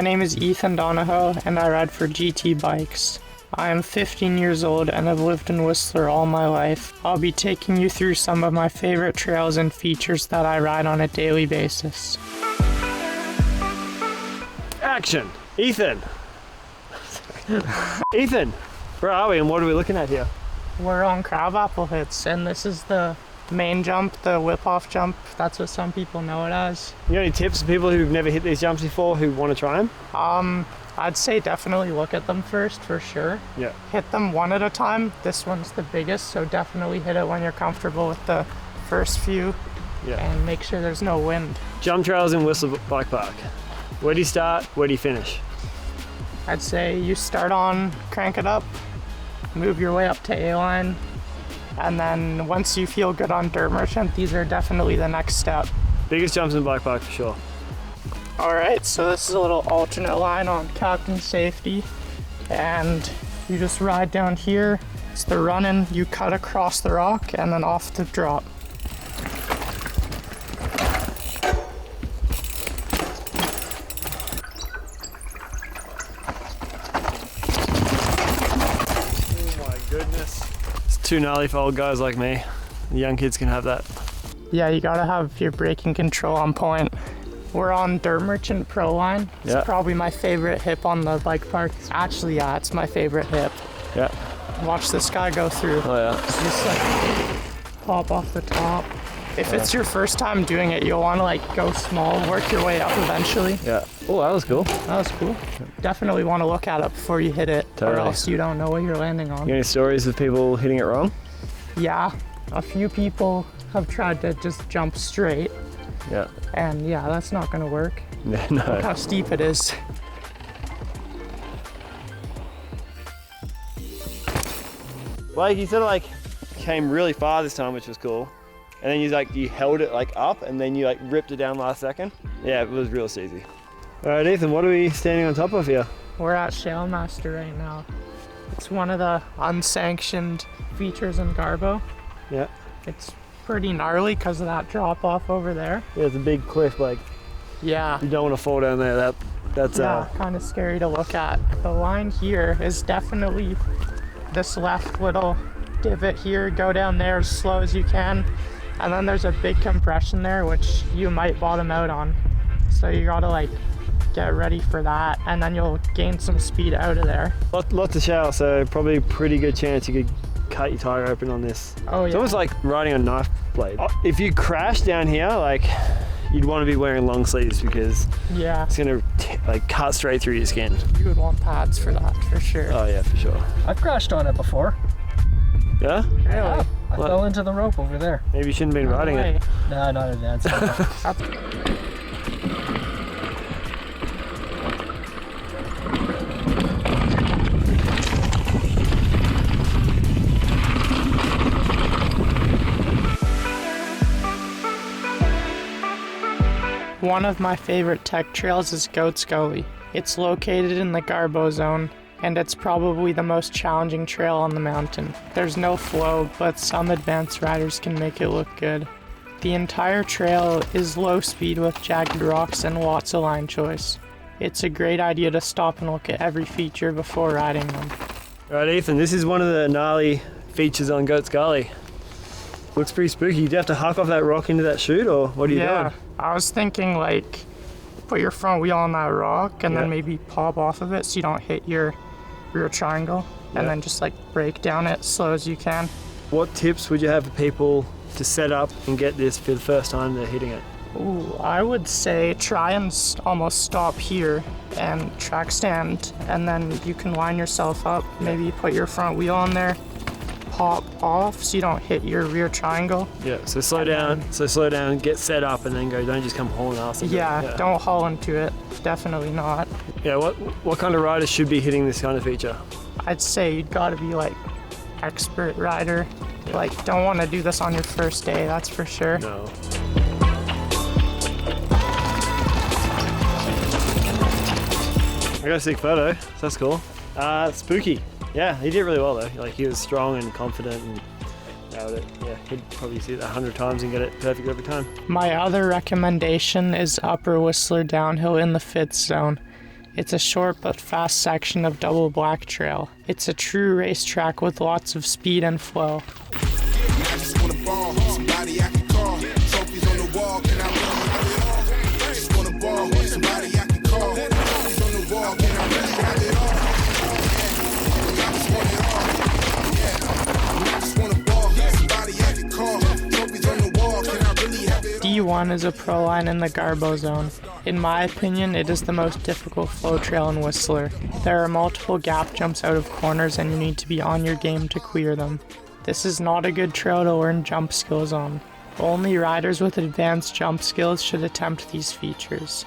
name is Ethan Donohoe, and I ride for GT Bikes. I am 15 years old and have lived in Whistler all my life. I'll be taking you through some of my favorite trails and features that I ride on a daily basis. Action! Ethan! Ethan, where are we and what are we looking at here? We're on crabapple hits, and this is the main jump, the whip-off jump. That's what some people know it as. You got any tips for people who've never hit these jumps before who want to try them? I'd say definitely look at them first, for sure. Yeah. Hit them one at a time. This one's the biggest, so definitely hit it when you're comfortable with the first few. Yeah. And make sure there's no wind. Jump trails in Whistler Bike Park. Where do you start? Where do you finish? I'd say you start on, crank it up, move your way up to A-line, and then once you feel good on dirt merchant, these are definitely the next step. Biggest jumps in bike park for sure. Alright, so this is a little alternate line on captain safety, and you just ride down here. It's the run-in, you cut across the rock and then off the drop. Goodness. It's too gnarly for old guys like me. The young kids can have that. Yeah, you gotta have your braking control on point. We're on Dirt Merchant Pro line. It's probably my favorite hip on the bike park. Actually, yeah, it's my favorite hip. Yeah. Watch this guy go through. Oh yeah. Just like pop off the top. If it's your first time doing it, you'll want to like go small, work your way up eventually. Yeah. Oh, that was cool. That was cool. Definitely want to look at it before you hit it, or else you don't know what you're landing on. You got any stories of people hitting it wrong? Yeah, a few people have tried to just jump straight. Yeah. And yeah, that's not gonna work. No. Look how steep it is. Like you sort of like came really far this time, which was cool. And then you held it like up and then you like ripped it down last second. Yeah, it was real easy. All right, Ethan, what are we standing on top of here? We're at Shale Master right now. It's one of the unsanctioned features in Garbo. Yeah. It's pretty gnarly because of that drop off over there. Yeah, it's a big cliff, like yeah, you don't want to fall down there. That's kind of scary to look at. The line here is definitely this left little divot here. Go down there as slow as you can, and then there's a big compression there which you might bottom out on, so you gotta like get ready for that, and then you'll gain some speed out of there. Lots of shale, so probably a pretty good chance you could cut your tire open on this. Oh yeah. It's almost like riding a knife blade. If you crash down here, like you'd want to be wearing long sleeves because it's gonna like cut straight through your skin. You would want pads for that, for sure. Oh yeah, for sure. I've crashed on it before. Yeah? Really? Yeah, I fell into the rope over there. Maybe you shouldn't have been riding it. No, not in that. One of my favorite tech trails is Goat's Gully. It's located in the Garbo zone, and it's probably the most challenging trail on the mountain. There's no flow, but some advanced riders can make it look good. The entire trail is low speed with jagged rocks and lots of line choice. It's a great idea to stop and look at every feature before riding them. Alright Ethan, this is one of the gnarly features on Goat's Gully. Looks pretty spooky. Do you have to huck off that rock into that chute, or what are you doing? I was thinking like put your front wheel on that rock and then maybe pop off of it so you don't hit your rear triangle, and then just like brake down it as slow as you can. What tips would you have for people to set up and get this for the first time they're hitting it? Ooh, I would say try and almost stop here and track stand, and then you can line yourself up. Maybe put your front wheel on there, pop off so you don't hit your rear triangle. Yeah, so slow down, get set up, and then go. Don't just come hauling ass into it. Don't haul into it. Definitely not. Yeah, what kind of riders should be hitting this kind of feature? I'd say you'd gotta be like expert rider. Like, don't want to do this on your first day, that's for sure. No. I got a sick photo, so that's cool. Spooky. Yeah, he did really well though. Like, he was strong and confident and nailed it. Yeah, he'd probably see it 100 times and get it perfect every time. My other recommendation is Upper Whistler downhill in the 5th zone. It's a short but fast section of double black trail. It's a true racetrack with lots of speed and flow. D1 is a pro line in the Garbo zone. In my opinion, it is the most difficult flow trail in Whistler. There are multiple gap jumps out of corners and you need to be on your game to clear them. This is not a good trail to learn jump skills on. Only riders with advanced jump skills should attempt these features.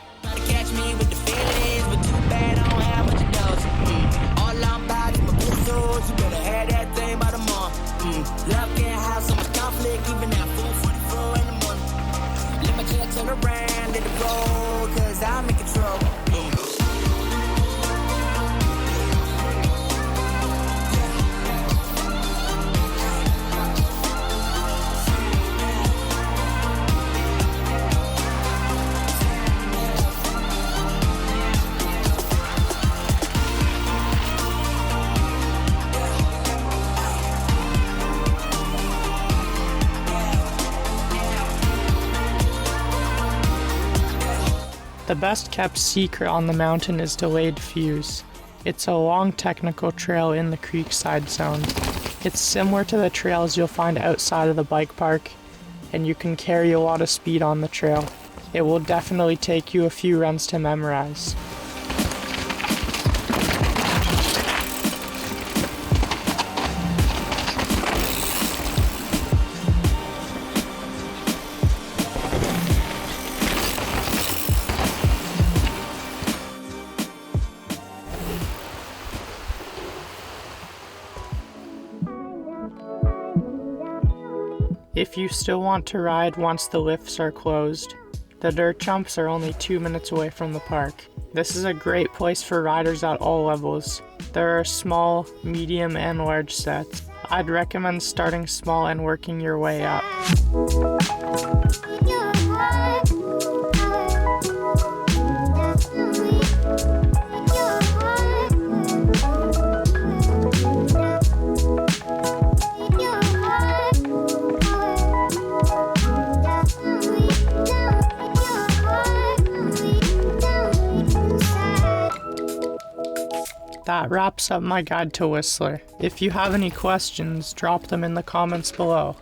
The best kept secret on the mountain is delayed fuse. It's a long technical trail in the Creekside zone. It's similar to the trails you'll find outside of the bike park, and you can carry a lot of speed on the trail. It will definitely take you a few runs to memorize. If you still want to ride once the lifts are closed, the dirt jumps are only 2 minutes away from the park. This is a great place for riders at all levels. There are small, medium, and large sets. I'd recommend starting small and working your way up. That wraps up my guide to Whistler. If you have any questions, drop them in the comments below.